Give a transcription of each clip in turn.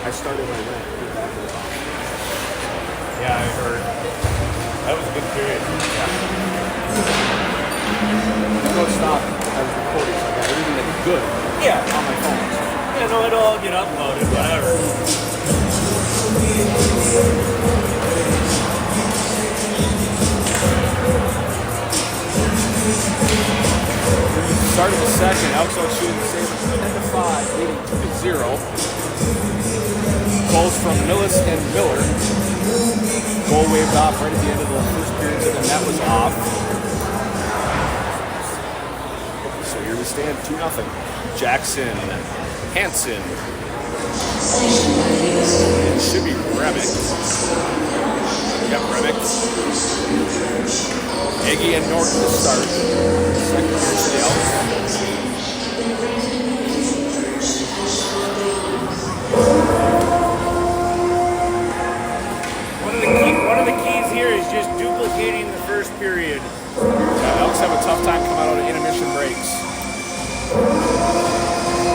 I started when I went. Yeah, I heard. That was a good period. No stop. I was recording, so I got everything that was good Yeah. on my phone. Yeah, no, it'll all get uploaded, whatever. Start of the second, Elks shooting the Sabres 10-5, leading 2-0. Goals from Millis and Miller. Goal waved off right at the end of the first period, so then that was off. So here we stand, 2-0. Jackson, Hansen. It should be Remick. Yep, Remick. Iggy and Norton to start. Second period for the Elks. One of the keys here is just duplicating the first period. Yeah, Elks have a tough time coming out of intermission breaks.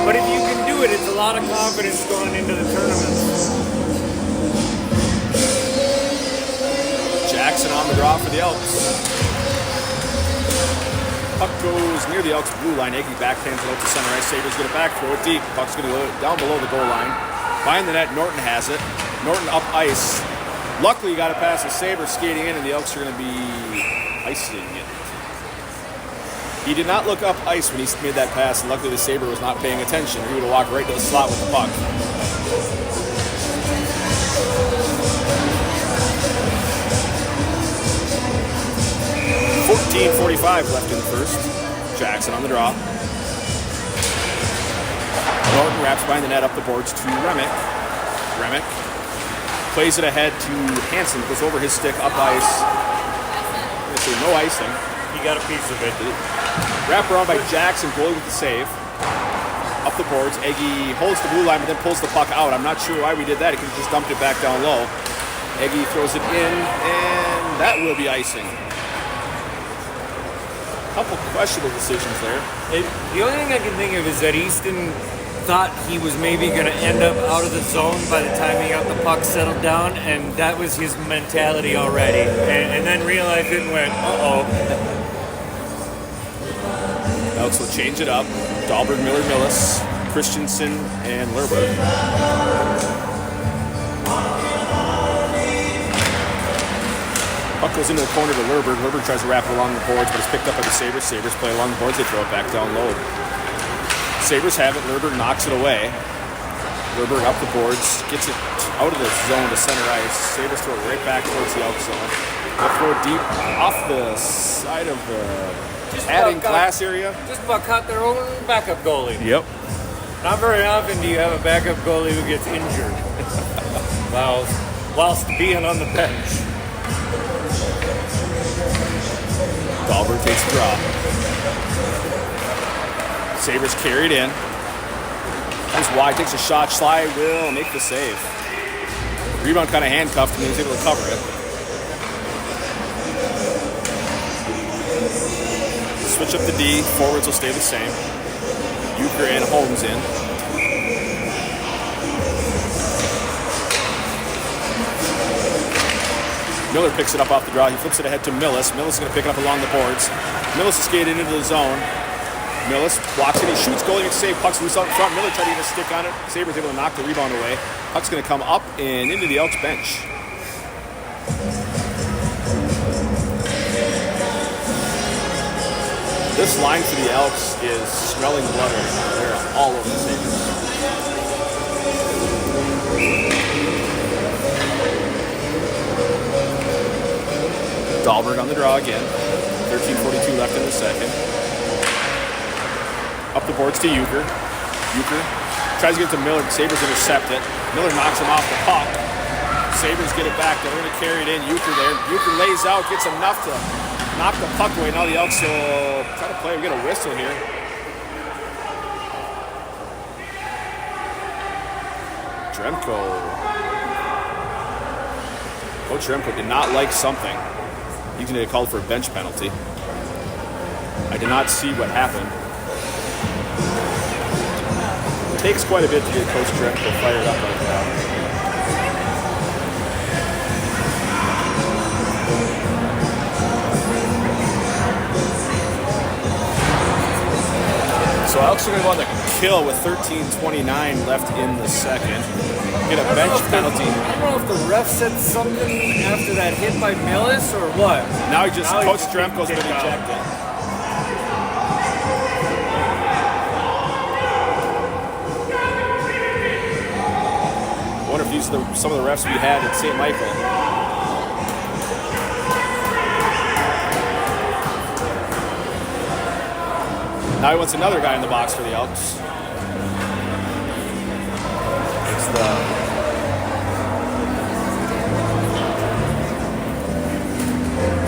But if you can do it, it's a lot of confidence going into the tournament. Jackson on the draw for the Elks. Puck goes near the Elks blue line. Iggy backhands it out to center ice. Sabres get it back, throw it deep. Puck's going to go down below the goal line. Behind the net, Norton has it. Norton up ice. Luckily, he got it past the Sabres skating in, and the Elks are going to be icing it. He did not look up ice when he made that pass, and luckily the Sabre was not paying attention. He would have walked right to the slot with the puck. .45 left in the first. Jackson on the draw. Norton wraps behind the net up the boards to Remick. Remick plays it ahead to Hansen. Goes over his stick, up ice. No icing. He got a piece of it. Wrap around by Jackson, goalie with the save. Up the boards. Eggy holds the blue line, but then pulls the puck out. I'm not sure why we did that. He could have just dumped it back down low. Eggy throws it in, and that will be icing. Couple questionable decisions there. The only thing I can think of is that Easton thought he was maybe going to end up out of the zone by the time he got the puck settled down, and that was his mentality already. And then realized it and went, uh-oh. Elks will change it up. Dahlberg, Miller, Millis, Christensen, and Lerberg. Puck goes into the corner to Lerberg. Lerberg tries to wrap it along the boards, but it's picked up by the Sabres. Sabres play along the boards. They throw it back down low. Sabres have it. Lerberg knocks it away. Lerberg up the boards. Gets it out of the zone to center ice. Sabres throw it right back towards the Elks zone. They'll throw it deep off the side of the adding glass area. Just about caught their own backup goalie. Yep. Not very often do you have a backup goalie who gets injured whilst being on the bench. Dahlberg takes a drop. Sabres carried in. Comes wide, takes a shot. Schley will make the save. Rebound kind of handcuffed, and he was able to cover it. Switch up the D. Forwards will stay the same. Euchre and Holmes in. Miller picks it up off the draw. He flips it ahead to Millis. Millis is going to pick it up along the boards. Millis is skated into the zone. Millis blocks it. He shoots, goalie makes a save. Puck's loose out in front. Miller tried to get a stick on it. Sabres able to knock the rebound away. Puck's going to come up and into the Elks bench. This line for the Elks is smelling blood right now. They're all over the Sabres. Dahlberg on the draw again. 13:42 left in the second. Up the boards to Euchre. Euchre tries to get to Miller. Sabres intercept it. Miller knocks him off the puck. Sabres get it back. They're going to carry it in. Euchre there. Euchre lays out, gets enough to knock the puck away. Now the Elks will try to play. We get a whistle here. Dremko. Coach Dremko did not like something. He's going to get called for a bench penalty. I did not see what happened. It takes quite a bit to get Coach Dremko fired up like that. Elks are going to go on the kill with 13:29 left in the second. Get a bench penalty. I don't know if the ref said something after that hit by Millis or what. Now Coach Dremko's been ejected. I wonder if these are some of the refs we had at St. Michael. Now he wants another guy in the box for the Elks.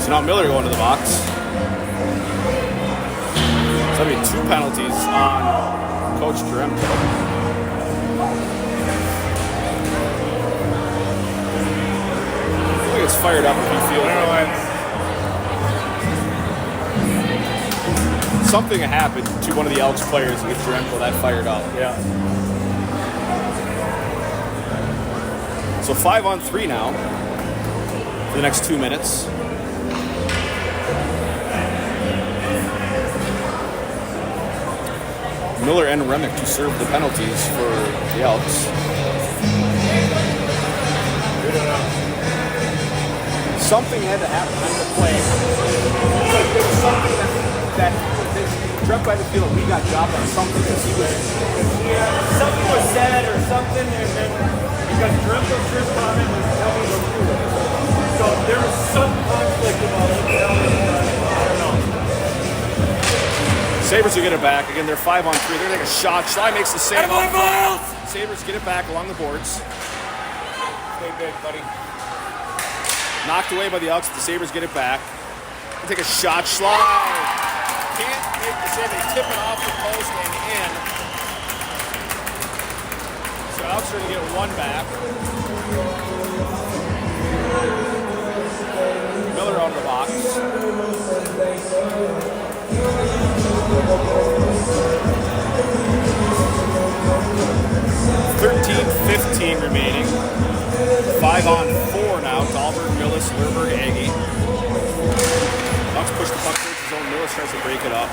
So now Miller going to the box. So that'll be 2 penalties on Coach Dremko. I think it's fired up if you feel it. Something happened to one of the Elks players with Dremko that fired up. Yeah. So 5-on-3 now for the next 2 minutes. Miller and Remick to serve the penalties for the Elks. Something had to happen on the play. There was something that Dremko had to feel that we got dropped on something because he was... Something was said or something, and then because Dremko's first comment was telling the truth. So there was some conflict about it. I don't know. Sabres will get it back. Again, they're 5-on-3. They're going to take a shot. Schley makes the save. Sabres get it back along the boards. Stay big, buddy. Knocked away by the Elks. The Sabres get it back. They take a shot. Schley can't make the save. They tip it off the post and in. So Elks are going to get 1 back. Miller out of the box. 13:15 remaining. 5-on-4 now. Dahlberg, Millis, Lerberg, Aggie. Bucks push the puck towards his own. Millis tries to break it up.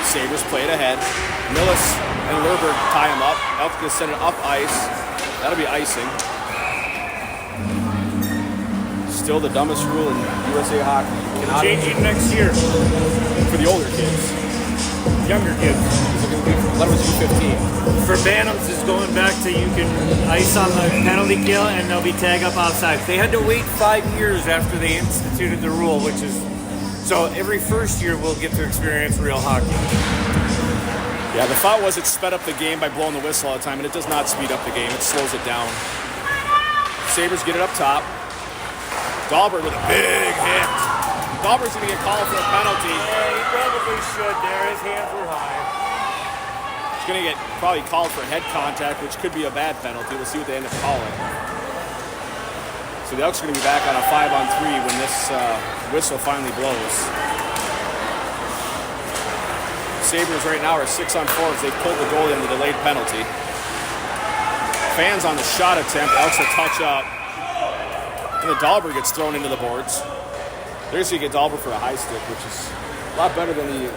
Sabres play it ahead. Millis and Lerberg tie him up. Elks going to send it up ice. That'll be icing. Still the dumbest rule in USA hockey. Changing next year. For the older kids. Younger kids. 11 to 15. For Bantams, is going back to you can ice on the penalty kill and they'll be tag up outside. They had to wait 5 years after they instituted the rule, which is... So every first year we'll get to experience real hockey. Yeah, the thought was it sped up the game by blowing the whistle all the time, and it does not speed up the game. It slows it down. Sabres get it up top. Dahlberg with a big hit. Dahlberg's going to get called for a penalty. Yeah, he probably should there. His hands were high. He's going to get probably called for head contact, which could be a bad penalty. We'll see what they end up calling. So the Elks are going to be back on a 5-on-3 when this whistle finally blows. Sabres right now are 6-on-4 as they've pulled the goalie on the delayed penalty. Fans on the shot attempt. Elks will touch up. And the Dahlberg gets thrown into the boards. There's you get Dahlberg for a high stick, which is a lot better than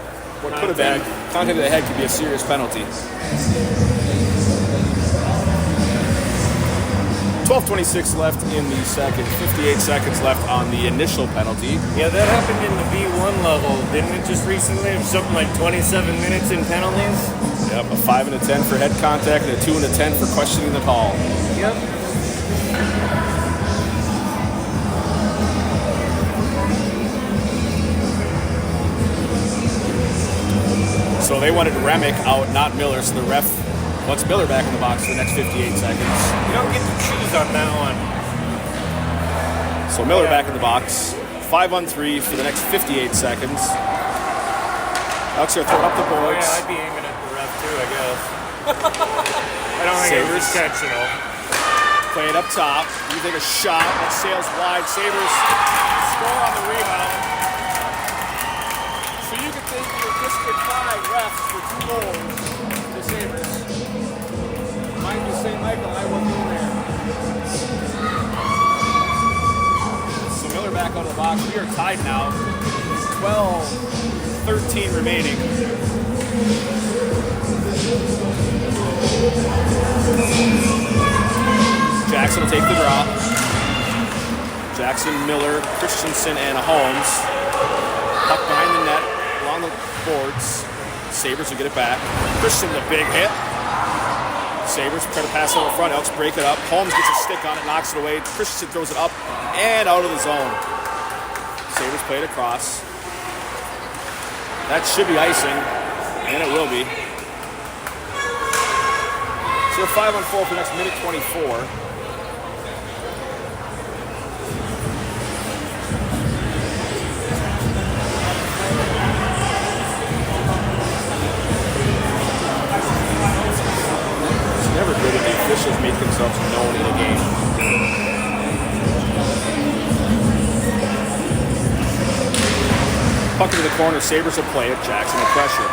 what could have been. Contact of the head could be a serious penalty. 12:26 left in the second. 58 seconds left on the initial penalty. Yeah, that happened in the B1 level, didn't it? Just recently, it was something like 27 minutes in penalties. Yep, a 5 and a 10 for head contact and a 2 and a 10 for questioning the call. Yep. So they wanted Remick out, not Miller, so the ref wants Miller back in the box for the next 58 seconds. You don't get to choose on that one. So Miller back in the box. 5-on-3 for the next 58 seconds. Elks are throwing up the boards. Oh, yeah, I'd be aiming at the ref too, I guess. I don't think it was intentional. Play it up top. You take a shot that sails wide. Sabres score on the rebound. So you can think your District 5 refs for 2 goals to the Sabres. Mind you, St. Michael, I wasn't in there. So Miller back out of the box. We are tied now. 12-13 remaining. Jackson will take the drop. Jackson, Miller, Christensen, and Holmes. Puck behind the net, along the boards. Sabres will get it back. Christensen, the big hit. Sabres try to pass it over front. Elks break it up. Holmes gets a stick on it, knocks it away. Christensen throws it up and out of the zone. Sabres play it across. That should be icing, and it will be. So 5-on-4 for the next minute 24. Never good when the officials make themselves known in a game. Puck into the corner, Sabres will play it. Jackson will pressure.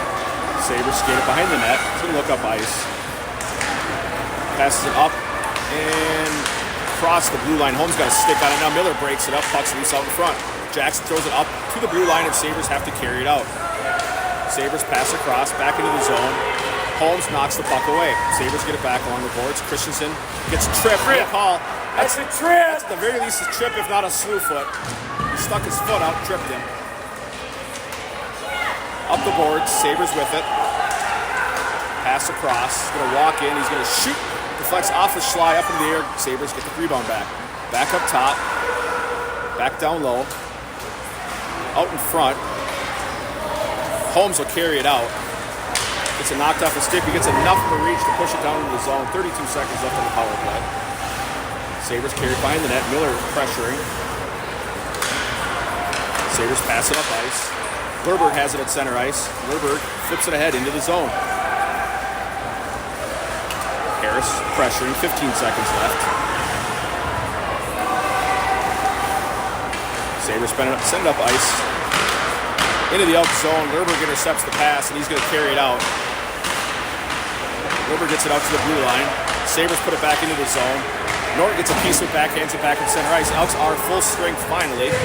Sabres skate it behind the net. It's going to look up ice. Passes it up and across the blue line. Holmes got a stick on it. Now Miller breaks it up. Puck's loose out in front. Jackson throws it up to the blue line and Sabres have to carry it out. Sabres pass across, back into the zone. Holmes knocks the puck away. Sabres get it back along the boards. Christensen gets tripped. No call. That's a trip. That's at the very least a trip, if not a slew foot. He stuck his foot out, tripped him. Up the boards. Sabres with it. Pass across. He's going to walk in. He's going to shoot. Deflects off the Schley up in the air. Sabres get the rebound back. Back up top. Back down low. Out in front. Holmes will carry it out. Gets it knocked off his stick. He gets enough of a reach to push it down into the zone. 32 seconds left on the power play. Sabres carry behind the net. Miller pressuring. Sabres pass it up ice. Lerberg has it at center ice. Lerberg flips it ahead into the zone. Harris pressuring. 15 seconds left. Sabres send it up ice. Into the Elks zone. Lerberg intercepts the pass, and he's going to carry it out. Lerberg gets it out to the blue line. Sabres put it back into the zone. Norton gets a piece of it back, hands it back in center ice. Elks are full strength finally.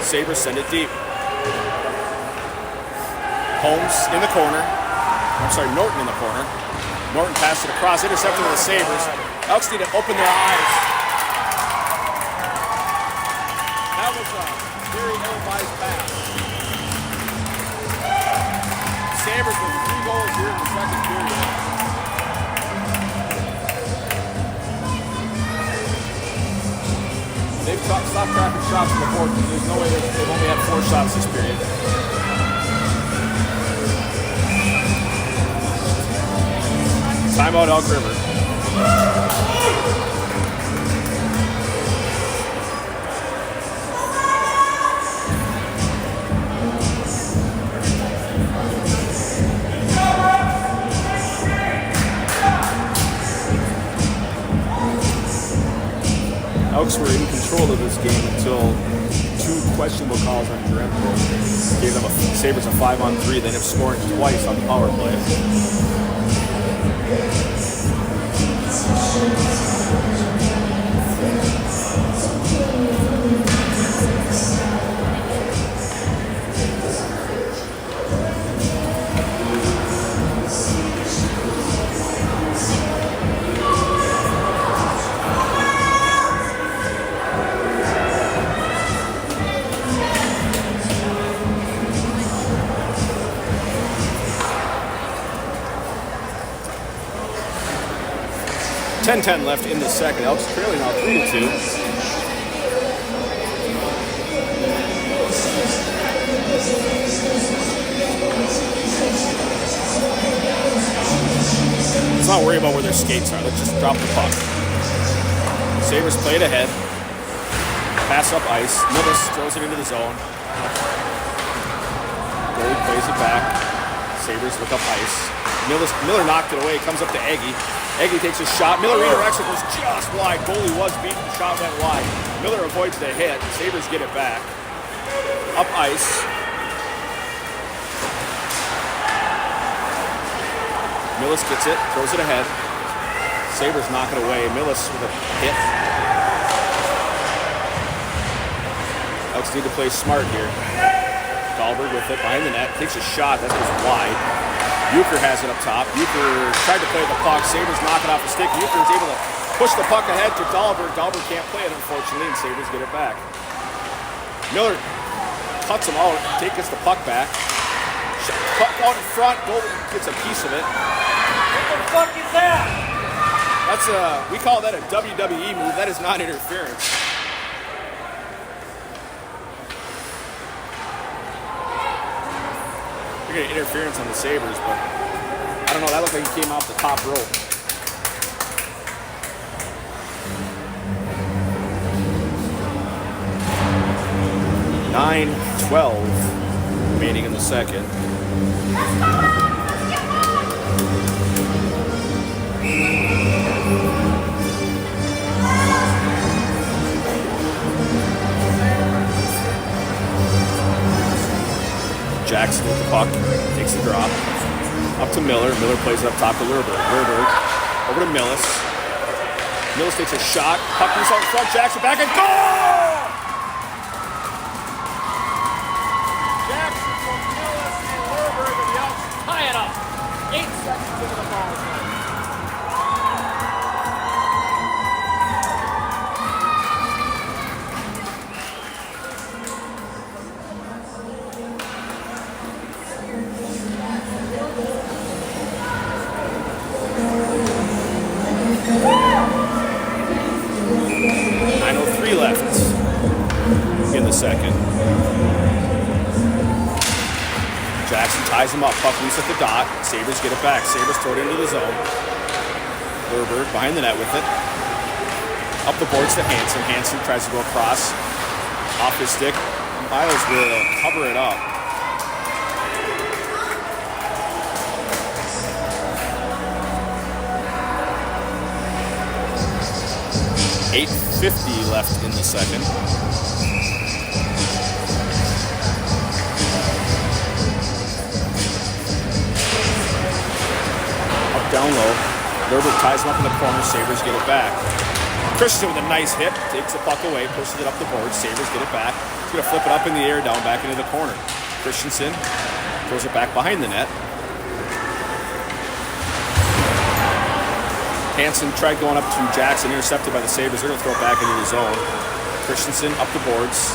Sabres send it deep. Holmes in the corner. I'm sorry, Norton in the corner. Norton passed it across, intercepted with the Sabres. Elks need to open their eyes. That was a very ill-advised pass. Sabres with 3 goals here in the second period. They've stopped tracking shots in the fourth. There's no way they've only had 4 shots this period. Timeout, Elk River. Elks were in control of this game until 2 questionable calls on Dremel. Gave them Sabres a 5-on-3, they ended up scoring twice on the power play. 10-10 left in the second. Elks trailing now 3-2. Let's not worry about where their skates are. Let's just drop the puck. Sabres play it ahead. Pass up ice. Millis throws it into the zone. Goalie plays it back. Sabres look up ice. Miller knocked it away. Comes up to Eggy. Eggy takes a shot. Miller redirects it. Goes just wide. Goalie was beaten. The shot went wide. Miller avoids the hit. Sabres get it back. Up ice. Millis gets it. Throws it ahead. Sabres knock it away. Millis with a hit. Elks need to play smart here. Dahlberg with it behind the net, takes a shot, that goes wide. Euchre has it up top. Euchre tried to play the puck. Sabres knock it off the stick. Euchre is able to push the puck ahead to Dahlberg. Dahlberg can't play it, unfortunately, and Sabres get it back. Miller cuts him out, takes the puck back. Puck out in front, goalie gets a piece of it. What the fuck is that? That's we call that a WWE move. That is not interference. We're getting interference on the Sabres, but I don't know. That looked like he came off the top rope. .12 remaining in the second. Jackson with the puck, takes the drop. Up to Miller. Miller plays it up top to Lurberg. Lurberg over to Millis. Millis takes a shot. Puck loose out in front. Jackson back and goal! Jackson from Millis and Lurberg and the Elks tie it up. 8 seconds into the ball game. Left in the second. Jackson ties him up. Puck loose at the dot. Sabres get it back. Sabres throw it into the zone. Lurberg behind the net with it. Up the boards to Hansen. Hansen tries to go across. Off his stick. Miles will cover it up. .50 left in the second. Up down low. Lurberg ties him up in the corner. Sabres get it back. Christian with a nice hit. Takes the puck away. Pushes it up the board. Sabres get it back. He's going to flip it up in the air, down back into the corner. Christensen throws it back behind the net. Hansen tried going up to Jackson, intercepted by the Sabres. They're going to throw it back into the zone. Christensen up the boards.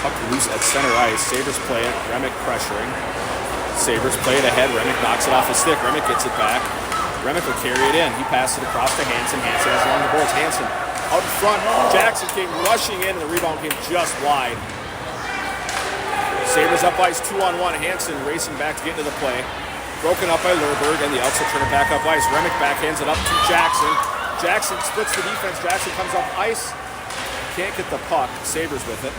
Puck loose at center ice. Sabres play it. Remick pressuring. Sabres play it ahead. Remick knocks it off his stick. Remick gets it back. Remick will carry it in. He passes it across to Hansen. Hansen has it along the boards. Hansen out in front. Jackson came rushing in, and the rebound came just wide. Sabres up ice 2-on-1. Hansen racing back to get into the play. Broken up by Lurberg, and the Elks will turn it back up ice. Remick backhands it up to Jackson. Jackson splits the defense. Jackson comes off ice. Can't get the puck. Sabres with it.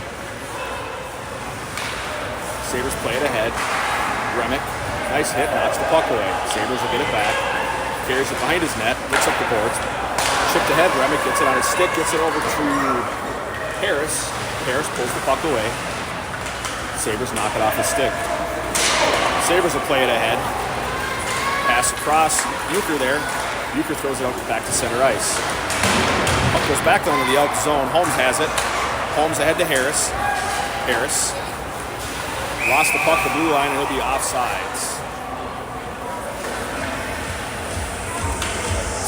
Sabres play it ahead. Remick, nice hit, knocks the puck away. Sabres will get it back. Carries it behind his net, looks up the boards. Chipped ahead, Remick gets it on his stick, gets it over to Harris. Harris pulls the puck away. Sabres knock it off his stick. Sabres will play it ahead. Pass across, Euchre there. Euchre throws it out back to center ice. Puck goes back down to the out zone. Holmes has it. Holmes ahead to Harris. Harris lost the puck, the blue line, and he'll be offsides.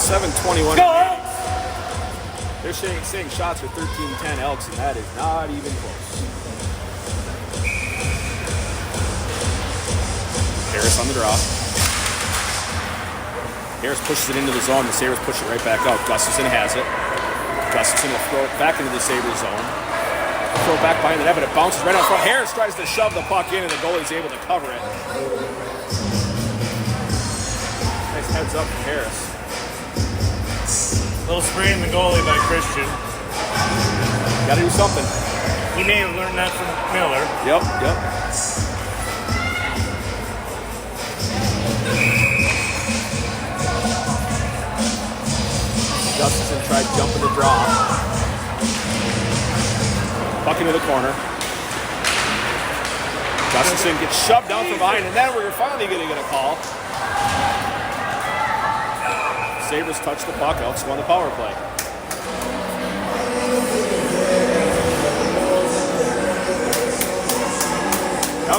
7:21. They're saying shots are 13-10 Elks, and that is not even close. Harris on the draw. Harris pushes it into the zone. The Sabres push it right back out. Gustafson has it. Gustafson will throw it back into the Sabres zone. Throw it back behind the net, but it bounces right out front. Harris tries to shove the puck in, and the goalie's able to cover it. Nice heads up from Harris. Little spray in the goalie by Christian. Got to do something. He may have learned that from Miller. Yep. Gustafson tried jumping the draw. Puck into the corner. Gustafson gets shoved down from behind, and then we're finally going to get a call. Sabres touch the puck. Elks won the power play.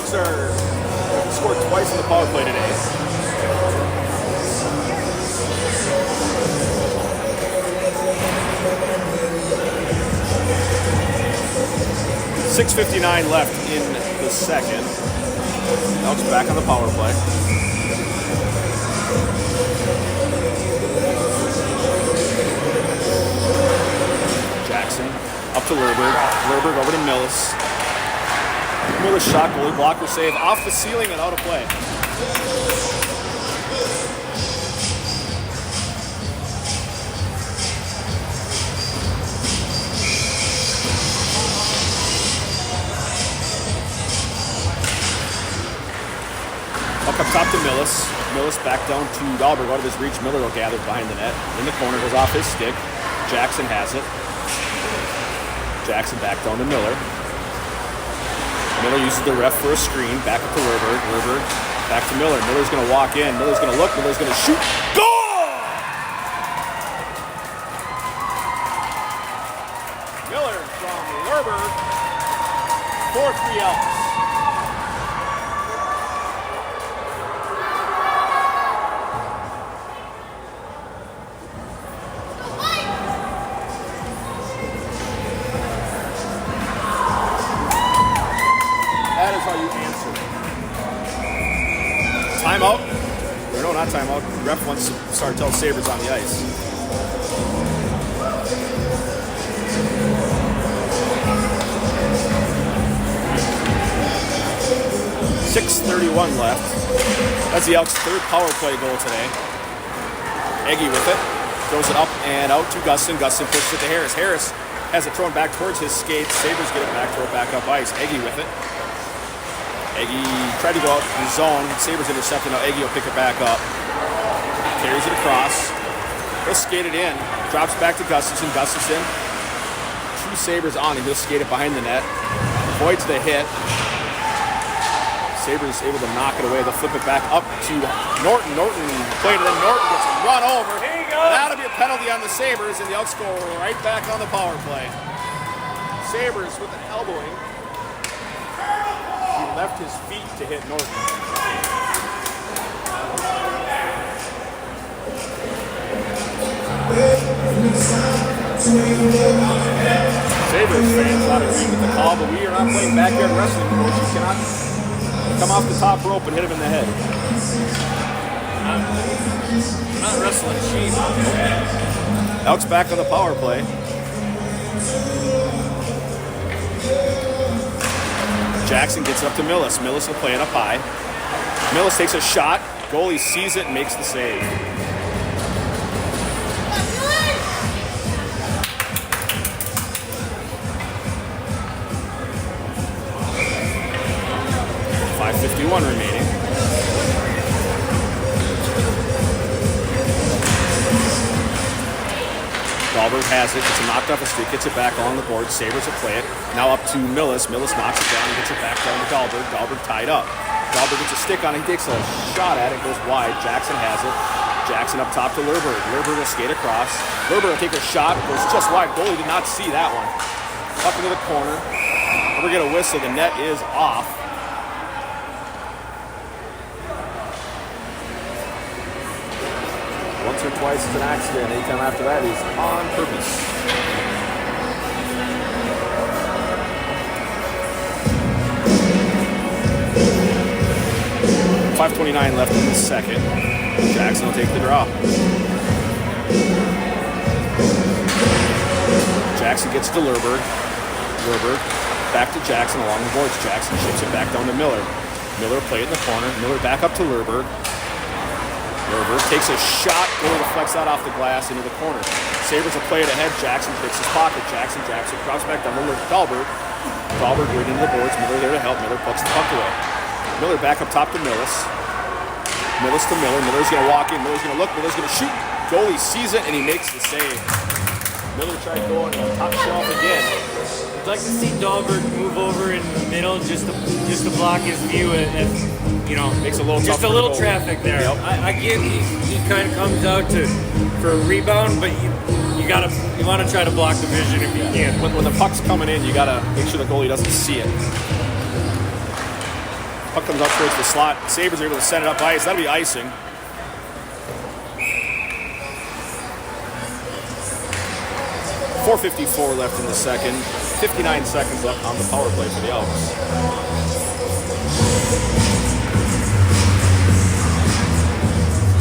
Elks are scored twice in the power play today. .6:59 left in the second. Elks back on the power play. Jackson up to Lerberg. Lerberg over to Millis. Millis shot, goalie blocker save off the ceiling and out of play. Up top to Millis. Millis back down to Dahlberg. Out of his reach, Miller will gather behind the net. In the corner, goes off his stick. Jackson has it. Jackson back down to Miller. Miller uses the ref for a screen. Back up to Lerberg. Lerberg back to Miller. Miller's going to walk in. Miller's going to look. Miller's going to shoot. Goal! Miller from Lerberg. 4-3 Elks. That is how you answer. Timeout? Or no, not timeout. Ref wants Sartell Sabres on the ice. .6:31 left. That's the Elks' third power play goal today. Eggy with it. Throws it up and out to Gustin. Gustin pushes it to Harris. Harris has it thrown back towards his skates. Sabres get it back, throw it back up ice. Eggy with it. Eggy tried to go out in the zone. Sabres intercepted. Now Eggy will pick it back up. Carries it across. He'll skate it in. Drops back to Gustafson. Gustafson. Two Sabres on him. He'll skate it behind the net. Avoids the hit. Sabres able to knock it away. They'll flip it back up to Norton. Norton played it in. Norton gets run over. There you go. That'll be a penalty on the Sabres, and the Elks go right back on the power play. Sabres with an elbowing. He left his feet to hit Norton. Sabres fans ought to agree with the call, but we are not playing backyard wrestling. Coach, you cannot come off the top rope and hit him in the head. I'm not wrestling sheep. Elks back on the power play. Jackson gets it up to Millis. Millis will play it up high. Millis takes a shot. Goalie sees it and makes the save. .5:51 remaining. Dahlberg has it. It's knocked off a stick. Gets it back along the board. Sabres will play it. Now up to Millis. Millis knocks it down and gets it back down to Dahlberg. Dahlberg tied up. Dahlberg gets a stick on it. He takes a shot at it. Goes wide. Jackson has it. Jackson up top to Lerberg. Lerberg will skate across. Lerberg will take a shot. Goes just wide. Goalie did not see that one. Up into the corner. We're going to whistle. The net is off. Once or twice is an accident. Anytime after that is on purpose. .5:29 left in the second. Jackson will take the draw. Jackson gets to Lerberg. Lerberg back to Jackson along the boards. Jackson ships it back down to Miller. Miller play it in the corner. Miller back up to Lerberg. Lerberg takes a shot, goalie deflects that off the glass into the corner. Sabres will play it ahead. Jackson picks his pocket. Jackson drops back down to Dahlberg. Dahlberg right into the boards. Miller there to help. Miller pucks the puck away. Miller back up top to Millis. Millis to Miller. Miller's going to walk in. Miller's going to look. Miller's going to shoot. Goalie sees it and he makes the save. Miller tried going on top shelf again. I'd like to see Dahlberg move over in the middle just to block his view and you know, Makes it a little just tougher a little to go. traffic there. Yep. I get he kind of comes out for a rebound, but you want to try to block the vision if you can. When the puck's coming in, you got to make sure the goalie doesn't see it. Puck comes up towards the slot. Sabres are able to set it up ice. That'll be icing. .454 left in the second. 59 seconds left on the power play for the Elks.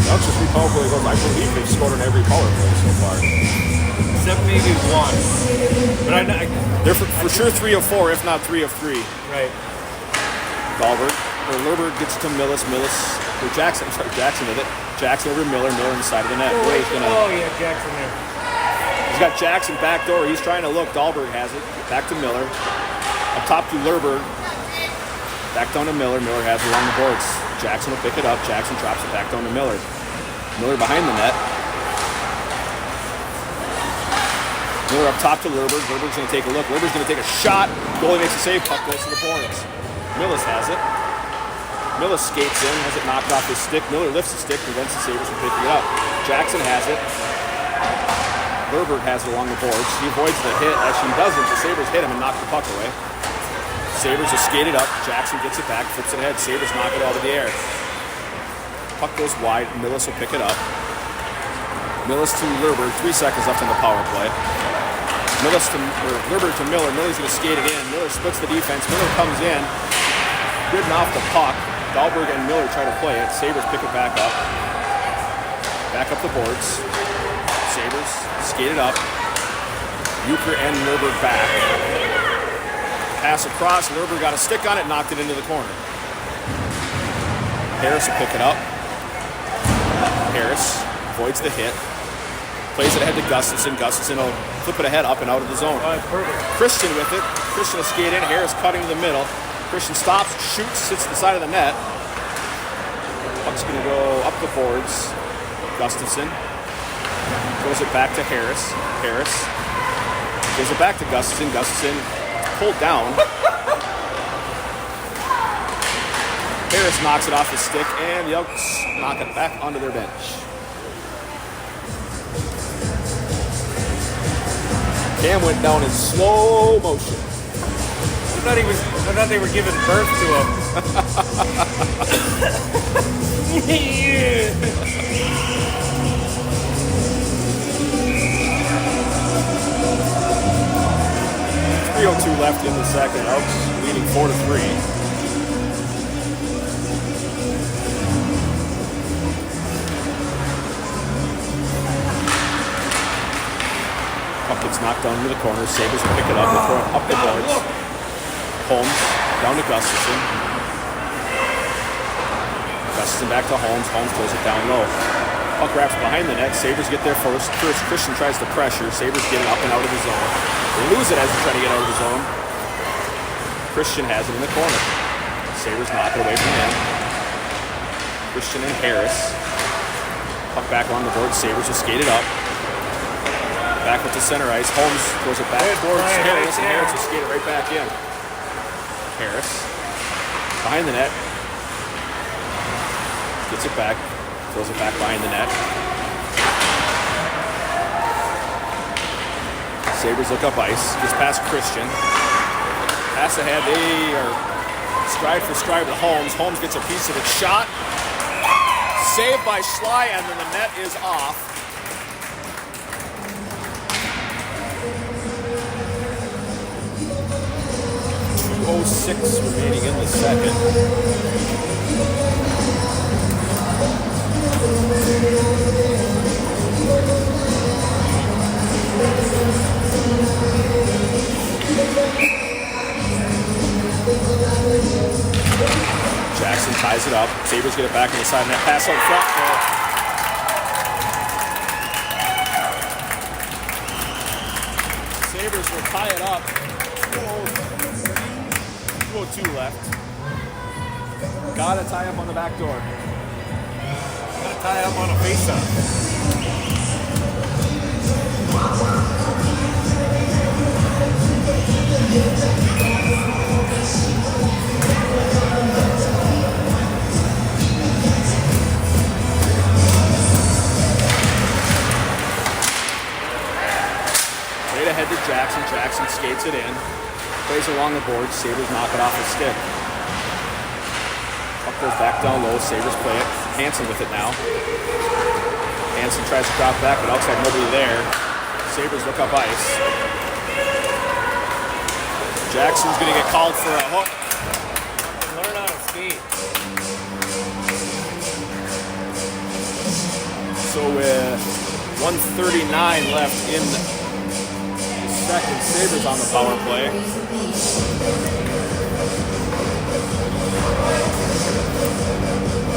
The Elks with 3 power play goals. I believe they've scored on every power play so far. Except maybe one. But they're for sure 3 of 4, if not 3 of 3. Right. Dahlberg, or Lerberg gets to Millis, or Jackson with it. Jackson over Miller inside of the net. Yeah, Jackson there. He's got Jackson back door. He's trying to look. Dahlberg has it. Back to Miller. Up top to Lerberg. Back down to Miller. Miller has it along the boards. Jackson will pick it up. Jackson drops it back down to Miller. Miller behind the net. Miller up top to Lerberg. Lerberg's going to take a look. Lerberg's going to take a shot. Goalie makes a save. Puck goes to the boards. Millis has it. Millis skates in, has it knocked off his stick. Miller lifts the stick, prevents the Sabres from picking it up. Jackson has it. Lerberg has it along the boards. He avoids the hit. Actually, he doesn't. The Sabres hit him and knock the puck away. Sabres are skated up. Jackson gets it back, flips it ahead. Sabres knock it out of the air. Puck goes wide. Millis will pick it up. Millis to Lerberg. 3 seconds left on the power play. Lerberg to Miller. Miller's going to skate it in. Miller splits the defense. Miller comes in. Ridden off the puck. Dahlberg and Miller try to play it. Sabres pick it back up. Back up the boards. Sabres skate it up. Euchre and Lerberg back. Pass across. Lerberg got a stick on it, knocked it into the corner. Harris will pick it up. Harris avoids the hit. Plays it ahead to Gustafson. Gustafson will flip it ahead up and out of the zone. Perfect. Christian with it. Christian will skate in. Harris cutting to the middle. Christian stops, shoots, sits to the side of the net. Puck's going to go up the boards. Gustafson throws it back to Harris. Harris gives it back to Gustafson. Gustafson pulled down. Harris knocks it off his stick, and the Elks knock it back onto their bench. Cam went down in slow motion. I thought they were giving birth to him. Yeah. 3:02 left in the second. Elks leading 4-3. Puck gets knocked down into the corner. Sabres will pick it up and throw it up the boards. Holmes down to Gustafson. Gustafson back to Holmes. Holmes throws it down low. Puck wraps behind the net. Sabres get there first. Christian tries to pressure. Sabres get it up and out of the zone. They lose it as they try to get out of the zone. Christian has it in the corner. Sabres knock it away from him. Christian and Harris. Puck back along the board. Sabres will skate it up. Back with the center ice. Holmes throws it back towards Harris, and Harris will skate it right back in. Harris behind the net. Gets it back. Throws it back behind the net. Sabres look up ice. Just past Christian. Pass ahead. They are stride for stride with Holmes. Holmes gets a piece of it. Shot. Saved by Schley, and then the net is off. .06 remaining in the second. Jackson ties it up. Sabres get it back on the side of that. Pass out front. Sabres will tie it up. 2:02 left. Gotta tie up on the back door. Gotta tie up on a face-off. Right ahead to Jackson. Jackson skates it in. Plays along the board. Sabres knock it off his stick. goes back down low. Sabres play it. Hansen with it now. Hansen tries to drop back, but outside nobody there. Sabres look up ice. Jackson's going to get called for a hook. Learn how to skate. So with 1:39 left in the second, Sabres on the power play.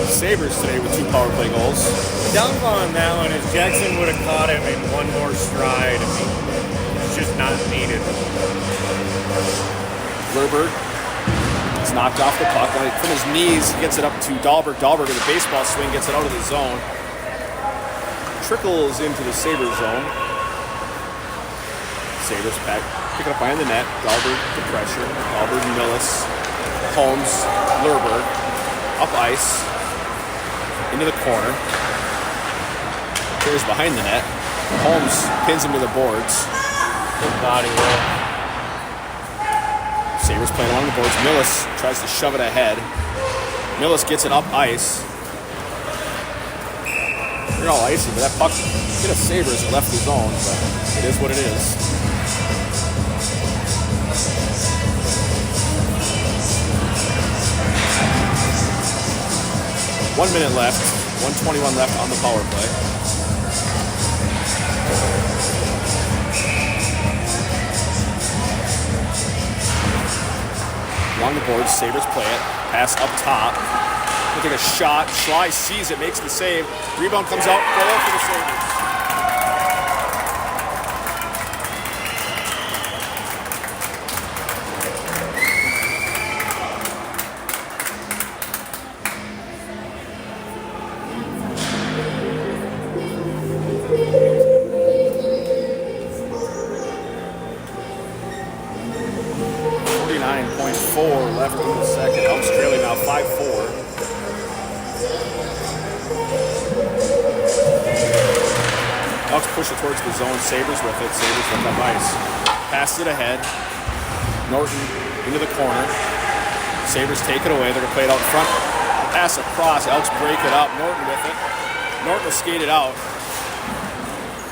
Sabres today with 2 power play goals. Downfall on that one is Jackson would have caught him in one more stride. I mean, it's just not needed. Lerberg is knocked off the puck. From his knees, he gets it up to Dahlberg. Dahlberg with a baseball swing gets it out of the zone. Trickles into the Sabres zone. Sabres pick it up behind the net. Dahlberg the pressure. Dahlberg, Millis, Holmes, Lerberg. Up ice. Into the corner. Clears behind the net. Holmes pins him to the boards. Good body roll. Sabres playing along the boards. Millis tries to shove it ahead. Millis gets it up ice. They're all icy, but that puck hit a Sabres and left the zone, but it is what it is. One minute left. 1:21 left on the power play. Along the boards, Sabres play it. Pass up top. We'll take a shot. Schley sees it, makes the save. Rebound comes out. Goal for the Sabres. Left in the second. Elks trailing now 5-4. Elks push it towards the zone. Sabres with it. Sabres with up ice. Pass it ahead. Norton into the corner. Sabres take it away. They're going to play it out in front. Pass across. Elks break it up. Norton with it. Norton will skate it out.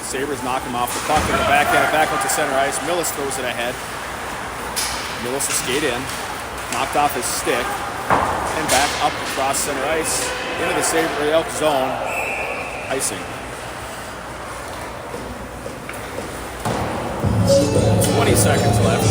Sabres knock him off the puck in the backhand. Back up to center ice. Millis throws it ahead. Millis will skate in. Knocked off his stick, and back up across center ice into the Sabres Elk zone. Icing. 20 seconds left.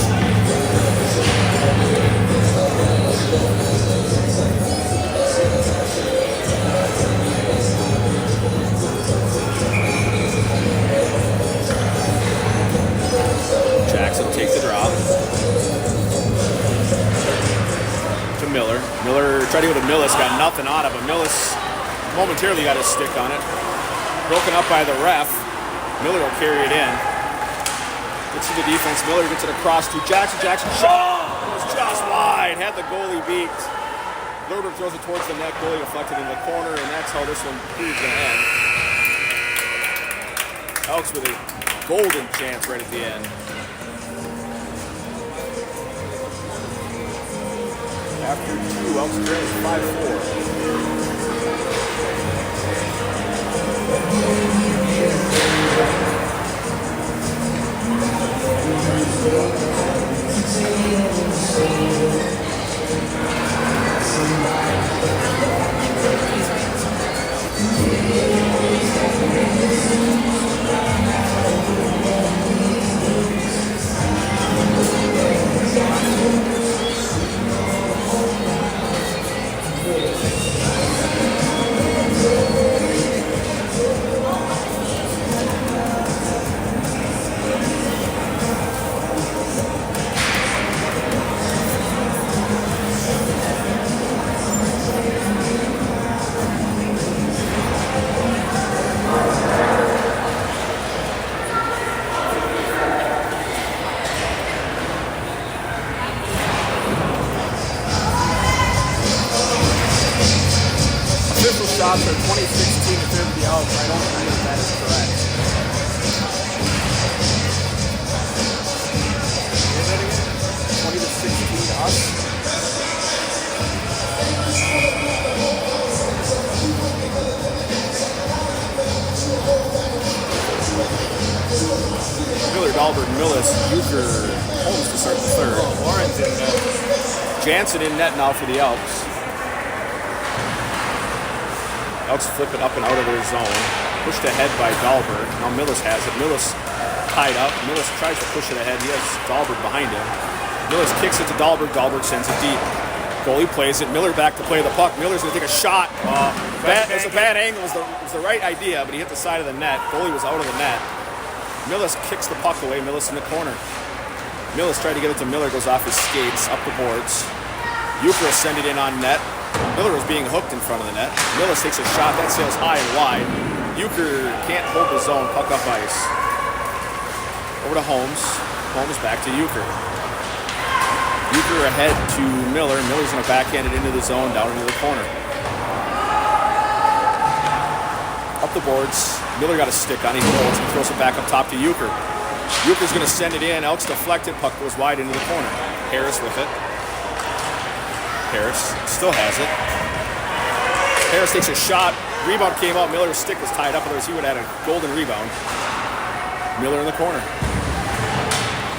Jackson takes the drop. Miller. Miller tried to go to Millis, got nothing on it, but Millis momentarily got his stick on it. Broken up by the ref. Miller will carry it in. Gets to the defense. Miller gets it across to Jackson. Jackson shot! It was just wide. Had the goalie beat. Lerberg throws it towards the net. Goalie deflected in the corner, and that's how this one is going to end. Elks with a golden chance right at the end. After 2, Elks trailing 5-4. Dahlberg, Millis, Euchre, Holmes to start the third. Warren's in there. Jansen in net now for the Elks. Elks flip it up and out of their zone. Pushed ahead by Dahlberg. Now Millis has it. Millis tied up. Millis tries to push it ahead. He has Dahlberg behind him. Millis kicks it to Dahlberg. Dahlberg sends it deep. Goalie plays it. Miller back to play the puck. Miller's going to take a shot. It was a bad angle. It was the right idea, but he hit the side of the net. Goalie was out of the net. Millis kicks the puck away. Millis in the corner. Millis tried to get it to Miller. Goes off his skates. Up the boards. Euchre sent it in on net. Miller was being hooked in front of the net. Millis takes a shot. That sails high and wide. Euchre can't hold the zone. Puck up ice. Over to Holmes. Holmes back to Euchre. Euchre ahead to Miller. Miller's going to backhand it into the zone, down into the corner. Up the boards. Miller got a stick on it. He holds and throws it back up top to Euchre. Euchre's going to send it in. Elks deflect it. Puck goes wide into the corner. Harris with it. Harris still has it. Harris takes a shot. Rebound came out. Miller's stick was tied up. Otherwise, he would have had a golden rebound. Miller in the corner.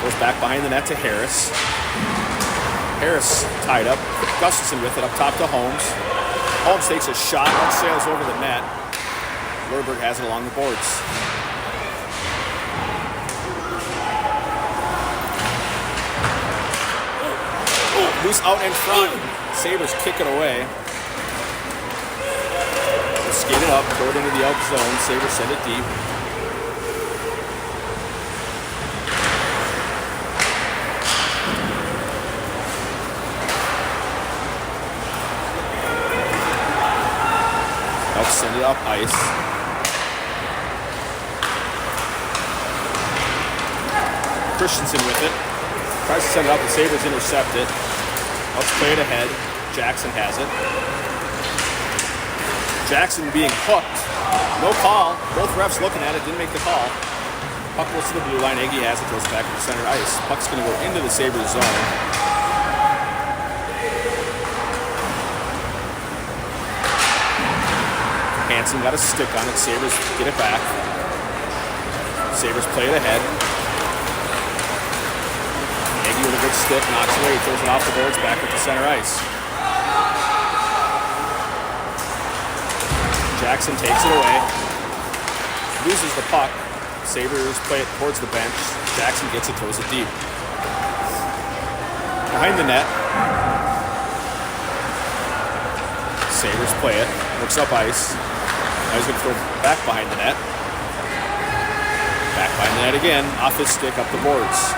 Goes back behind the net to Harris. Harris tied up. Gustafson with it up top to Holmes. Holmes takes a shot and sails over the net. Lerberg has it along the boards. Loose out in front. Sabres kick it away. Skate it up, throw it into the Elk zone. Sabres send it deep. Elks send it up ice. Christensen with it. Tries to send it up, the Sabres intercept it. Let's play it ahead. Jackson has it. Jackson being hooked. No call. Both refs looking at it, didn't make the call. Puck goes to the blue line. Aggie has it, goes back to the center ice. Puck's going to go into the Sabres zone. Hansen got a stick on it. Sabres get it back. Sabres play it ahead. Aggie with a good stick, knocks away, throws it off the boards, back at the center ice. Jackson takes it away, loses the puck. Sabres play it towards the bench. Jackson gets it, throws it deep. Behind the net. Sabres play it, looks up ice. Now he's going to throw back behind the net. Back behind the net again, off his stick, up the boards.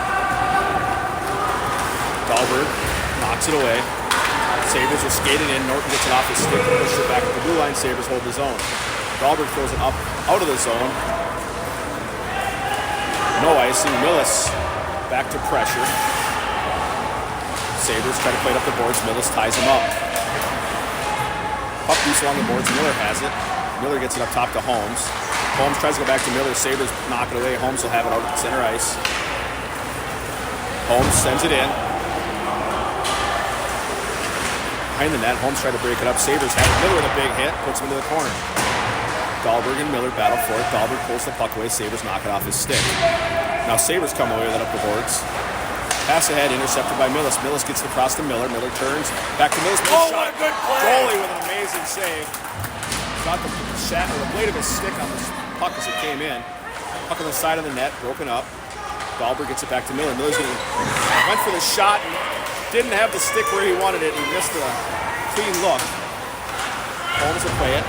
Dahlberg knocks it away. Sabres are skating in. Norton gets it off his stick and pushes it back to the blue line. Sabres hold the zone. Dahlberg throws it up out of the zone. No icing. Millis back to pressure. Sabres try to play it up the boards. Millis ties him up. Puck loose along the boards. Miller has it. Miller gets it up top to Holmes. Holmes tries to go back to Miller. Sabres knock it away. Holmes will have it out at the center ice. Holmes sends it in. Behind the net, Holmes tried to break it up. Sabres have it. Miller with a big hit, puts him into the corner. Dahlberg and Miller battle for it. Dahlberg pulls the puck away. Sabres knock it off his stick. Now Sabres come away with it up the boards. Pass ahead, intercepted by Millis. Millis gets it across to Miller. Miller turns back to Millis. Oh, what a good play! Goalie with an amazing save. Got the blade of his stick on the puck as it came in. Puck on the side of the net, broken up. Dahlberg gets it back to Miller. Miller's went for the shot and didn't have the stick where he wanted it. He missed a clean look. Holmes will play it.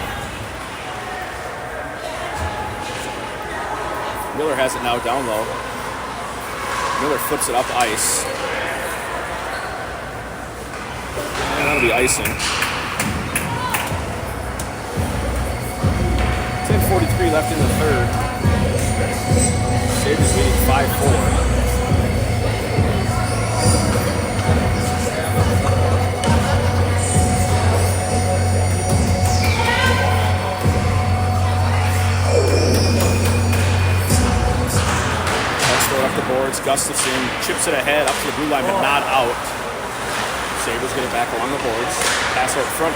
Miller has it now down low. Miller flips it up ice. And that'll be icing. 10:43 left in the third. Sabres leading 5-4. Up the boards. Gustafson chips it ahead up to the blue line, but not out. Sabres get it back along the boards. Pass out front.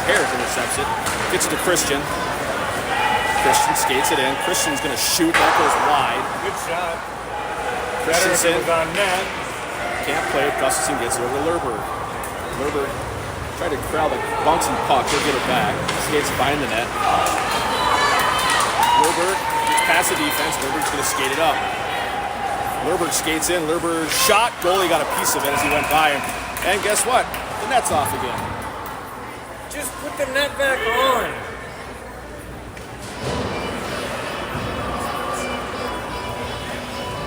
Harris intercepts it. Gets it to Christian. Christian skates it in. Christian's going to shoot. That goes wide. Good shot. Better if it Christensen was on net. can't play it. Gustafson gets it over to Lerberg. Lerberg tried to corral the bouncing puck. He'll get it back. Skates behind the net. Lerberg gets past the defense. Lerberg's going to skate it up. Lerberg skates in. Lerberg shot. Goalie got a piece of it as he went by him. And guess what? The net's off again. Just put the net back on.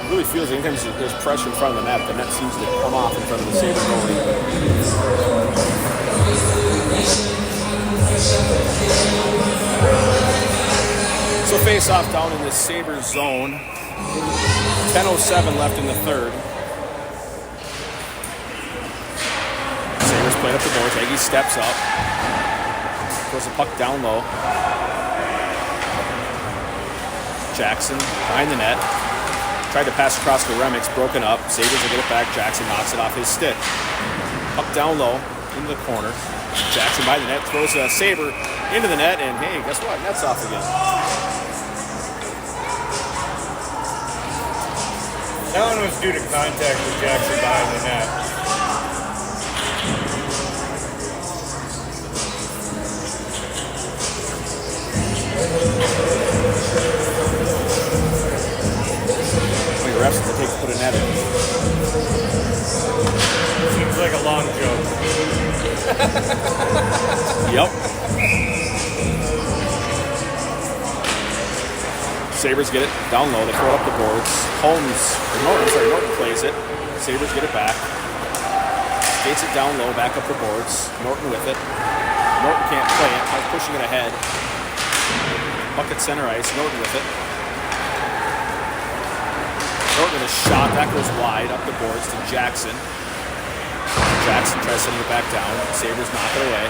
Really feels like anytime there's pressure in front of the net seems to come off in front of the Sabre goalie. So face off down in the Sabre zone. 10:07 left in the third. Sabres playing up the boards. Eggie steps up. Throws the puck down low. Jackson behind the net. Tried to pass across to Remick's, broken up. Sabres will get it back. Jackson knocks it off his stick. Puck down low, into the corner. Jackson by the net, throws a Sabre into the net, and hey, guess what? Net's off again. That one was due to contact with Jackson behind the net. Refs to take to put a net in. Seems like a long joke. Yep. Sabres get it down low. They throw it up the boards. Norton plays it. Sabres get it back. Skates it down low, back up the boards. Norton with it. Norton can't play it. Tries pushing it ahead. Puck at center ice. Norton with it. Norton with a shot. That goes wide up the boards to Jackson. Jackson tries sending it back down. Sabres knock it away.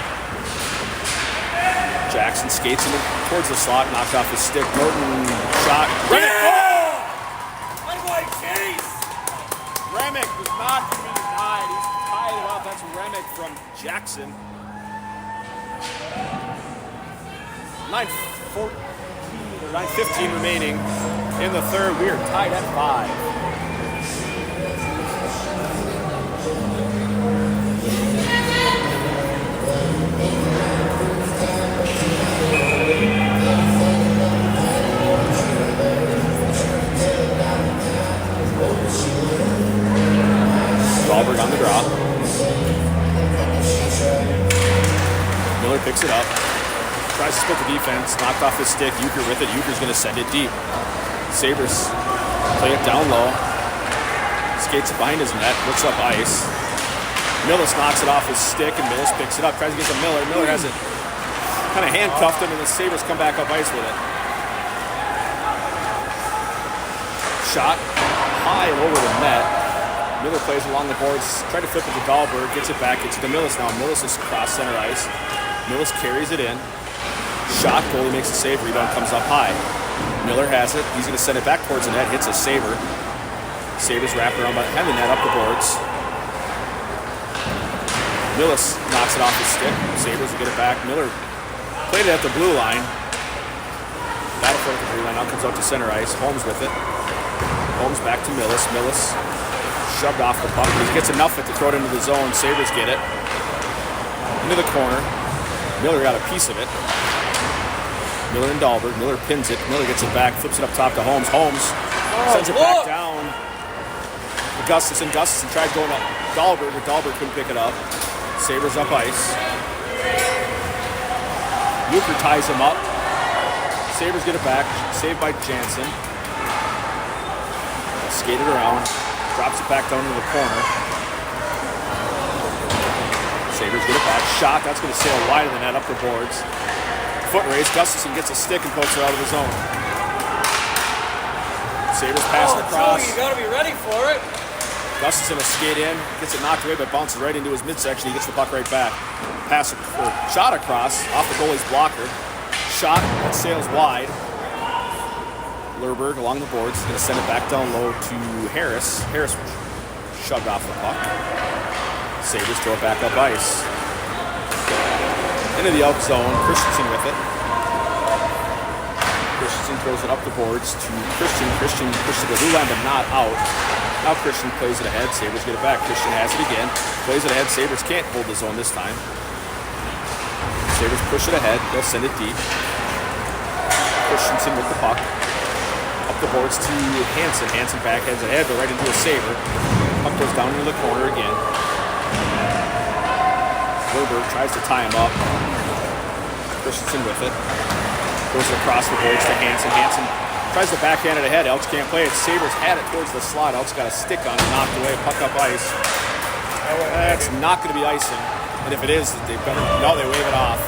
Jackson skates in towards the slot, knocked off his stick. Norton shot. Remick! Oh! Unlike Chase! Remick was not going to be denied. He's tied it up. That's Remick from Jackson. 9:15 remaining in the third. We are tied at 5. Dahlberg on the draw. Miller picks it up. Tries to split the defense. Knocked off his stick. Euchre with it. Euchre's going to send it deep. Sabres play it down low. Skates it behind his net. Looks up ice. Millis knocks it off his stick, and Millis picks it up. Tries to get to Miller. Miller has it kind of handcuffed him, and the Sabres come back up ice with it. Shot high and over the net. Miller plays along the boards, tried to flip it to Dahlberg, gets it back, gets it to Millis now. Millis is across center ice. Millis carries it in. Shot, goalie makes a save, rebound comes up high. Miller has it, he's going to send it back towards the net, hits a Sabre. Sabres wrap around behind the net, up the boards. Millis knocks it off his stick. Sabres will get it back. Miller played it at the blue line. Battle for the blue line, now comes out to center ice. Holmes with it. Holmes back to Millis. Millis shoved off the puck, but he gets enough of it to throw it into the zone. Sabres get it. Into the corner. Miller got a piece of it. Miller and Dahlberg. Miller pins it. Miller gets it back, flips it up top to Holmes. Holmes sends it back down to Gustafson. Gustafson tried going up Dahlberg, but Dahlberg couldn't pick it up. Sabres up ice. Euchre ties him up. Sabres get it back. Saved by Jansen. Skated around. Drops it back down into the corner. Sabres get it back. Shot. That's going to sail wide of the net up the boards. Foot race. Gustafson gets a stick and pokes it out of the zone. Sabres pass it across. You got to be ready for it. Gustafson will skate in. Gets it knocked away, but bounces right into his midsection. He gets the puck right back. Shot across off the goalie's blocker. Shot that sails wide. Lerberg along the boards. He's going to send it back down low to Harris. Harris shoved off the puck. Sabres throw it back up ice. Into the out zone. Christensen with it. Christensen throws it up the boards to Christian. Christian pushes the blue line, but not out. Now Christian plays it ahead. Sabres get it back. Christian has it again. Plays it ahead. Sabres can't hold the zone this time. Sabres push it ahead. They'll send it deep. Christensen with the puck. Up the boards to Hansen. Hansen backheads ahead, but right into a Sabre. Puck goes down into the corner again. Wilbur tries to tie him up. Christensen with it. Goes across the boards to Hansen. Hansen tries to backhand it ahead. Elks can't play it. Sabres had it towards the slot. Elks got a stick on it, knocked away. Puck up ice. That's not going to be icing. And if it is, they better. No, they wave it off.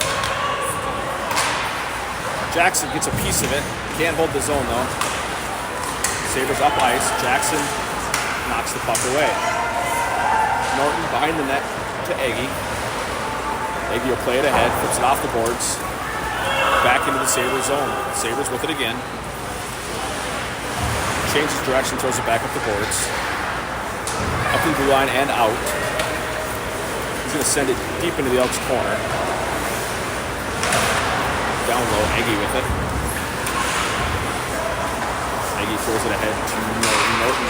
Jackson gets a piece of it. Can't hold the zone though. Sabres up ice. Jackson knocks the puck away. Norton behind the net to Eggy. Eggy will play it ahead. Flips it off the boards. Back into the Sabres zone. Sabres with it again. Changes direction, throws it back up the boards. Up the blue line and out. He's going to send it deep into the Elks corner. Down low, Eggy with it. Eggy throws it ahead to Norton. Norton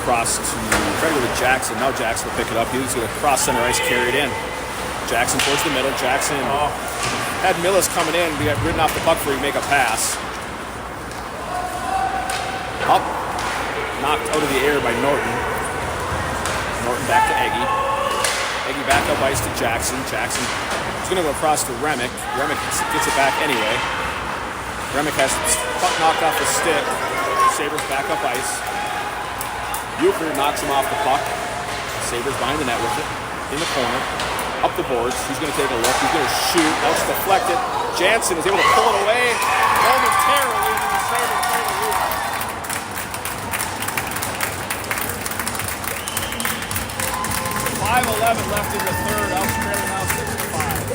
cross to try to go to Jackson. Now Jackson will pick it up. He's going to cross center ice, carry it in. Jackson towards the middle. Jackson had Millis coming in. We got ridden off the puck before he make a pass. Up, knocked out of the air by Norton. Norton back to Eggy. Eggy back up ice to Jackson. Jackson is going to go across to Remick. Remick gets it back anyway. Remick has puck knocked off the stick. Sabres back up ice. Euchre knocks him off the puck. Sabres behind the net with it. In the corner. Up the boards. He's going to take a look. He's going to shoot. Elks deflect it. Jansen is able to pull it away momentarily. And the Sabres play the lead. 5:11 left in the third. Elks trailing now 6-5.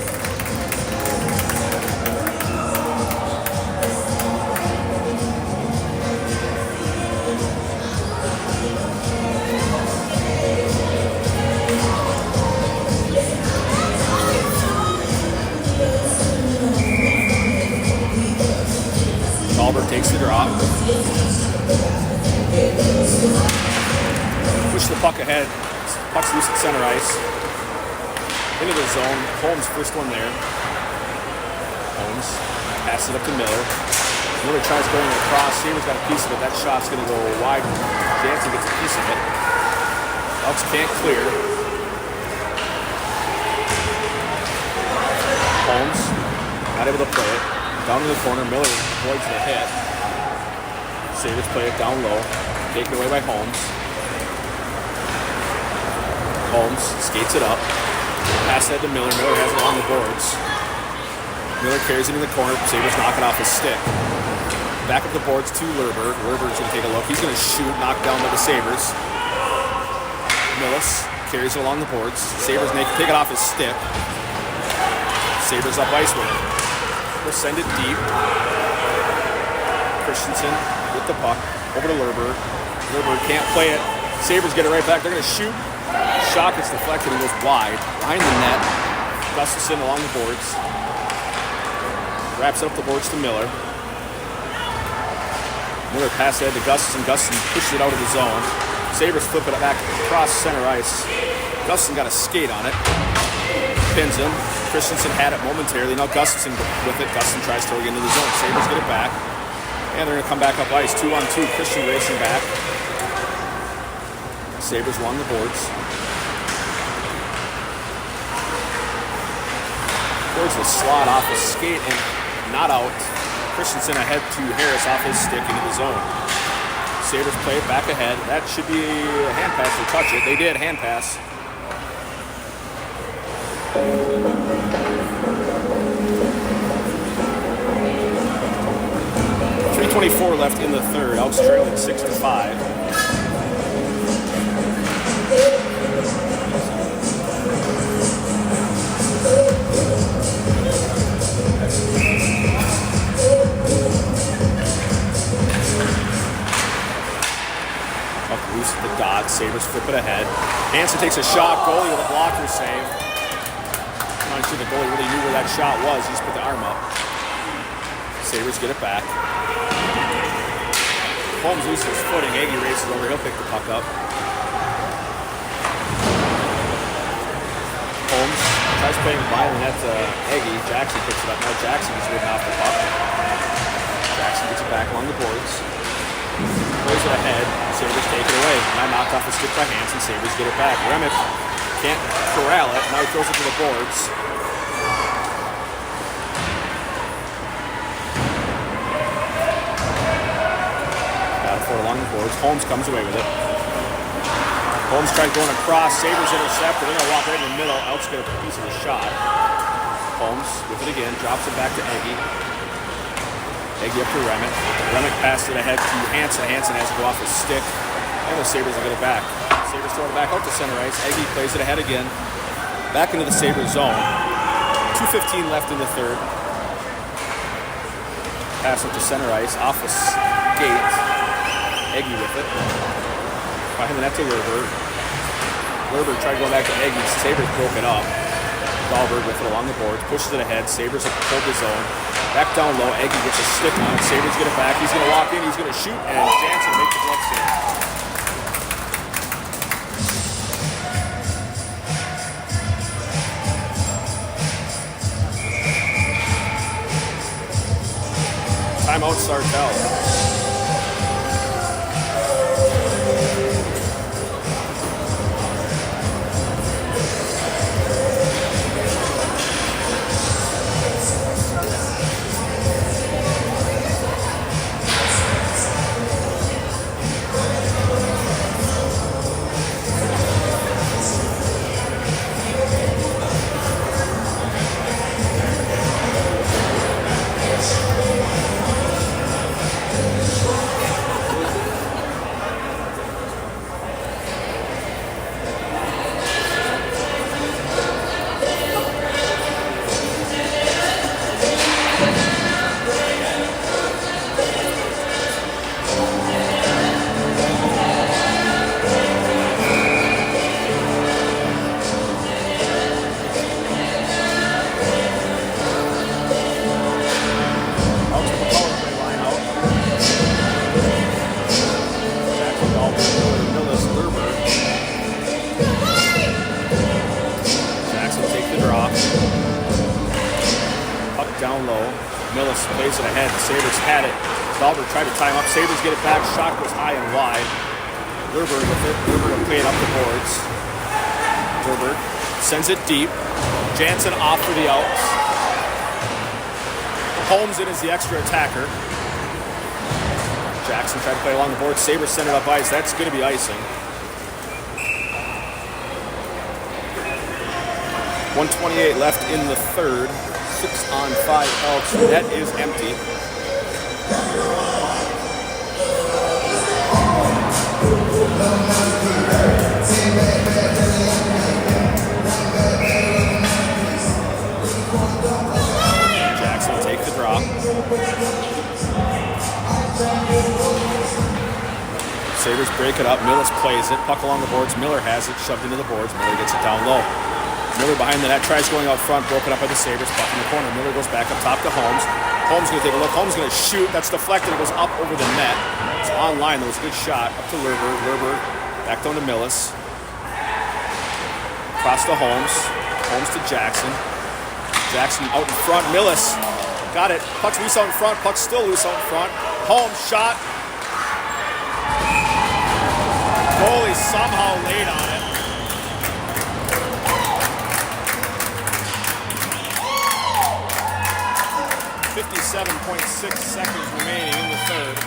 Talbot takes the drop. Push the puck ahead. Puck's loose at center ice. Into the zone. Holmes first one there. Holmes passes it up to Miller. Miller tries going across. Sabres got a piece of it. That shot's going to go wide. Jansen gets a piece of it. Elks can't clear. Holmes not able to play it. Down in the corner. Miller avoids the hit. Sabres play it down low. Taken away by Holmes. Holmes skates it up. Pass that to Miller. Miller has it on the boards. Miller carries it in the corner. Sabres knock it off his stick. Back up the boards to Lurberg. Lurberg's going to take a look. He's going to shoot. Knocked down by the Sabres. Millis carries it along the boards. Sabres take it off his stick. Sabres up ice with it. They'll send it deep. Christensen with the puck. Over to Lurberg. Lurberg can't play it. Sabres get it right back. They're going to shoot. Shot gets deflected and goes wide. Behind the net. Gustafson along the boards. Wraps it up the boards to Miller. Miller pass ahead to Gustafson. Gustafson pushes it out of the zone. Sabres flip it back across center ice. Gustafson got a skate on it. Pins him. Christensen had it momentarily. Now Gustafson with it. Gustafson tries to throw it into the zone. Sabres get it back. And they're going to come back up ice. 2-on-2. Christian racing back. Sabres along the boards. Towards the slot off the skate and not out. Christensen ahead to Harris off his stick into the zone. Sabres play it back ahead. That should be a hand pass to touch it. They did, hand pass. .324 left in the third. Elks trailing 6-5. Loose at the dot. Sabres flip it ahead. Hansen takes a shot. Goalie with a blocker save. I'm not sure the goalie really knew where that shot was. He just put the arm up. Sabres get it back. Holmes loses his footing. Aggie races over. He'll pick the puck up. Holmes tries playing by the net to Aggie. Jackson picks it up. Now Jackson is moving off the puck. Jackson gets it back along the boards. Plays it ahead. Sabres take it away. Now knocked off the stick by Hansen. Sabres get it back. Remick can't corral it. Now he throws it to the boards. Got it for along the boards. Holmes comes away with it. Holmes tries going across. Sabres intercept. They're going to walk right in the middle. Elks get a piece of the shot. Holmes with it again. Drops it back to Eggie. Eggie up to Remick. Remick passes it ahead to Hansen. Hansen has to go off his stick. And the Sabres will get it back. Sabres throw it back out to center ice. Eggie plays it ahead again. Back into the Sabres zone. 2:15 left in the third. Pass it to center ice. Off the skate. Eggie with it. Behind the net to Lerberg. Lerberg tried going back to Eggie. Sabres broke it up. Dahlberg with it along the boards. Pushes it ahead. Sabres have pulled the zone. Back down low. Eggie gets a stick on it. Sabres get it back. He's going to walk in. He's going to shoot. And Jansen makes the glove save. Timeout Sartell. Plays it ahead. The Sabres had it. Dahlberg tried to tie him up. Sabres get it back. Shot goes high and wide. Lerberg with it. Lerberg will play it up the boards. Lerberg sends it deep. Jansen off for the outs. Holmes in as the extra attacker. Jackson tried to play along the board. Sabres send it up ice. That's going to be icing. 1:28 left in the third. 6-on-5 Elks. Net is empty. Jackson will take the drop. Sabres break it up. Millis plays it. Puck along the boards. Miller has it. Shoved into the boards. Miller gets it down low. Miller behind the net, tries going out front, broken up by the Sabres, puck in the corner. Miller goes back up top to Holmes. Holmes going to take a look. Holmes going to shoot. That's deflected. It goes up over the net. It's on line. That was a good shot. Up to Lerberg. Lerberg back down to Millis. Across to Holmes. Holmes to Jackson. Jackson out in front. Millis got it. Puck's loose out in front. Puck's still loose out in front. Holmes shot. Goalie somehow laid on it. 57.6 seconds remaining in the third.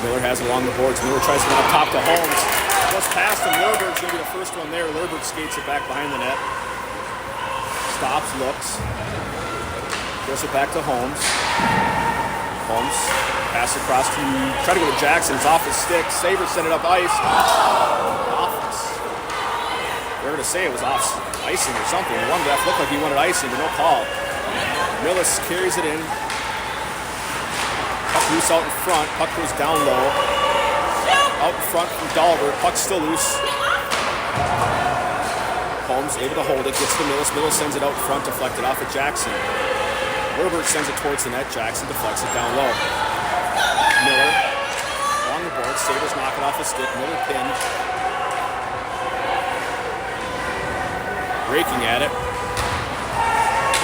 Miller has it along the boards. Miller tries to get up top to Holmes. Goes past him. Lerberg's going to be the first one there. Lerberg skates it back behind the net. Stops, looks. Goes it back to Holmes. Holmes pass across to try to go to Jackson. It's off his stick. Sabres send it up ice. They were going to say it was off icing or something. The one ref looked like he wanted icing, but no call. Millis carries it in. Puck loose out in front. Puck goes down low. Out in front from Dahlberg. Puck's still loose. Holmes able to hold it. Gets to Millis. Millis sends it out in front. Deflected off at Jackson. Lurberg sends it towards the net. Jackson deflects it down low. Miller along the board. Sabres knock it off his stick. Miller pinned. Raking at it.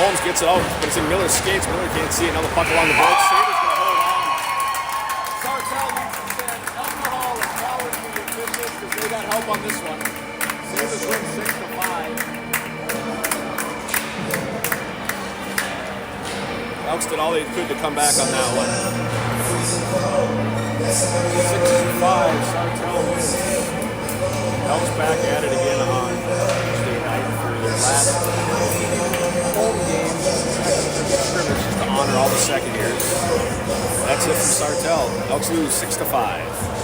Holmes gets it out, but it's in Miller's skates. Miller can't see it. Now the puck along the board. Sabres going to hold on. Sartell needs to send alcohol and flowers to the officials because they got help on this one. Sabres win 6-5. Elks did all they could to come back on that one. 6-5. Sartell wins. Elks back at it again on Tuesday night for their last home game. Scrimmage just to honor all the second years. That's it from Sartell. Elks lose 6-5.